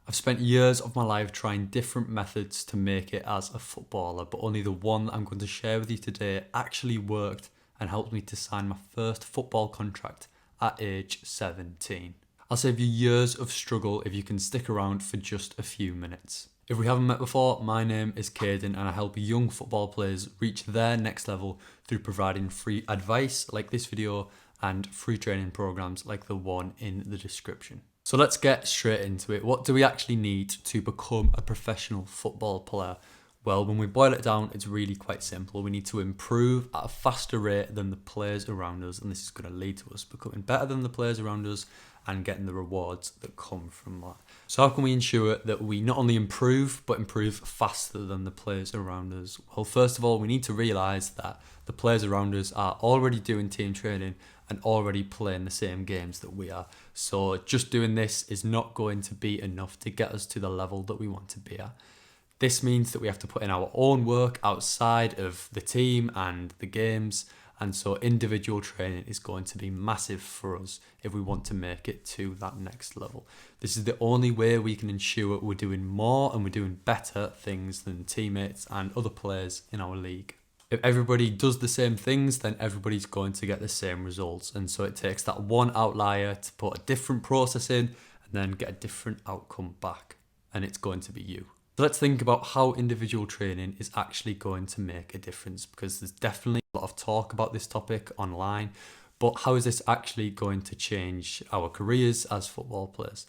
I've spent years of my life trying different methods to make it as a footballer, but only the one that I'm going to share with you today actually worked and helped me to sign my first football contract at age 17. I'll save you years of struggle if you can stick around for just a few minutes. If we haven't met before, my name is Caden and I help young football players reach their next level through providing free advice like this video and free training programs like the one in the description. So let's get straight into it. What do we actually need to become a professional football player? Well, when we boil it down, it's really quite simple. We need to improve at a faster rate than the players around us, and this is going to lead to us becoming better than the players around us and getting the rewards that come from that. So how can we ensure that we not only improve, but improve faster than the players around us? Well, first of all, we need to realise that the players around us are already doing team training and already playing the same games that we are. So just doing this is not going to be enough to get us to the level that we want to be at. This means that we have to put in our own work outside of the team and the games, and so individual training is going to be massive for us if we want to make it to that next level. This is the only way we can ensure we're doing more and we're doing better things than teammates and other players in our league. If everybody does the same things, then everybody's going to get the same results. And so it takes that one outlier to put a different process in and then get a different outcome back. And it's going to be you. So let's think about how individual training is actually going to make a difference, because there's definitely a lot of talk about this topic online. But how is this actually going to change our careers as football players?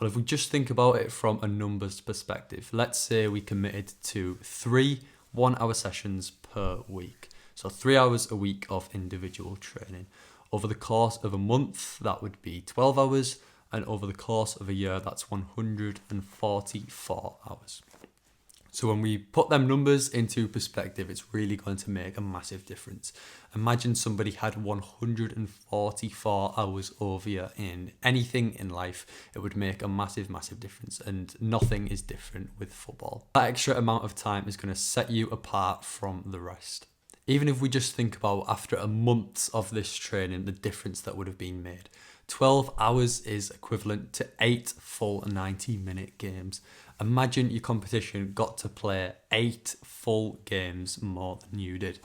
Well, if we just think about it from a numbers perspective, let's say we committed to 3 1-hour sessions per week. So 3 hours a week of individual training. Over the course of a month, that would be 12 hours. And over the course of a year, that's 144 hours. So when we put them numbers into perspective, it's really going to make a massive difference. Imagine somebody had 144 hours over you in anything in life. It would make a massive, massive difference, and nothing is different with football. That extra amount of time is going to set you apart from the rest. Even if we just think about after a month of this training, the difference that would have been made. 12 hours is equivalent to 8 full 90-minute games. Imagine your competition got to play 8 full games more than you did.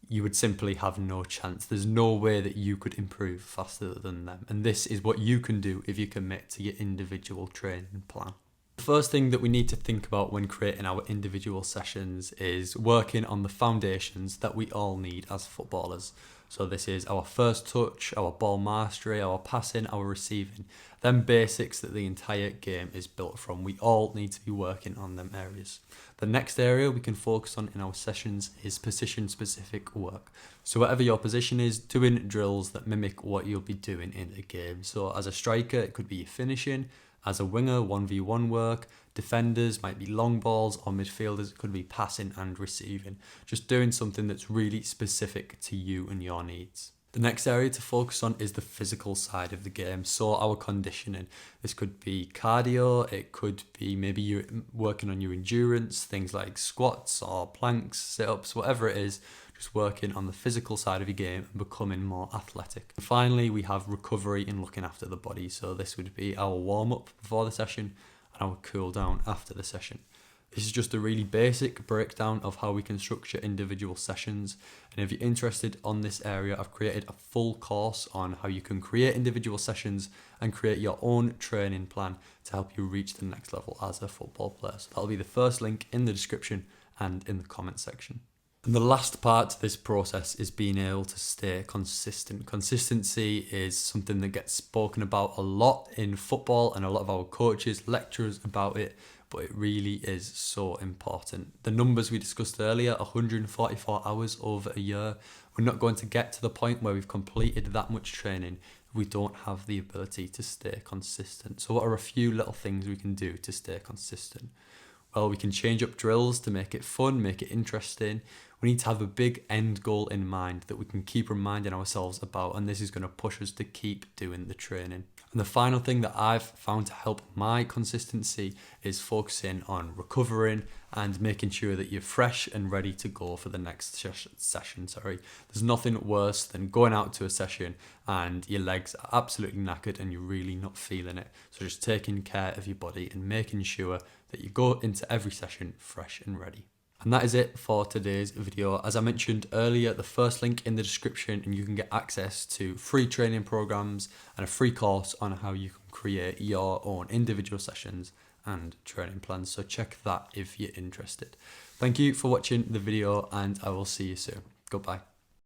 You would simply have no chance. There's no way that you could improve faster than them. And this is what you can do if you commit to your individual training plan. The first thing that we need to think about when creating our individual sessions is working on the foundations that we all need as footballers. So this is our first touch, our ball mastery, our passing, our receiving. Them basics that the entire game is built from. We all need to be working on them areas. The next area we can focus on in our sessions is position-specific work. So whatever your position is, doing drills that mimic what you'll be doing in a game. So as a striker, it could be your finishing. As a winger, 1v1 work. Defenders might be long balls, or midfielders, it could be passing and receiving. Just doing something that's really specific to you and your needs. The next area to focus on is the physical side of the game, so our conditioning. This could be cardio, it could be maybe you working on your endurance, things like squats or planks, sit-ups, whatever it is, just working on the physical side of your game and becoming more athletic. And finally, we have recovery and looking after the body, so this would be our warm-up before the session and our cool down after the session. This is just a really basic breakdown of how we can structure individual sessions. And if you're interested on this area, I've created a full course on how you can create individual sessions and create your own training plan to help you reach the next level as a football player. So that'll be the first link in the description and in the comment section. And the last part to this process is being able to stay consistent. Consistency is something that gets spoken about a lot in football, and a lot of our coaches, lecturers about it, but it really is so important. The numbers we discussed earlier, 144 hours over a year, we're not going to get to the point where we've completed that much training if we don't have the ability to stay consistent. So what are a few little things we can do to stay consistent? Well, we can change up drills to make it fun, make it interesting. We need to have a big end goal in mind that we can keep reminding ourselves about, and this is going to push us to keep doing the training. And the final thing that I've found to help my consistency is focusing on recovering and making sure that you're fresh and ready to go for the next session. There's nothing worse than going out to a session and your legs are absolutely knackered and you're really not feeling it. So just taking care of your body and making sure that you go into every session fresh and ready. And that is it for today's video. As I mentioned earlier, the first link in the description, and you can get access to free training programs and a free course on how you can create your own individual sessions and training plans. So check that if you're interested. Thank you for watching the video, and I will see you soon. Goodbye.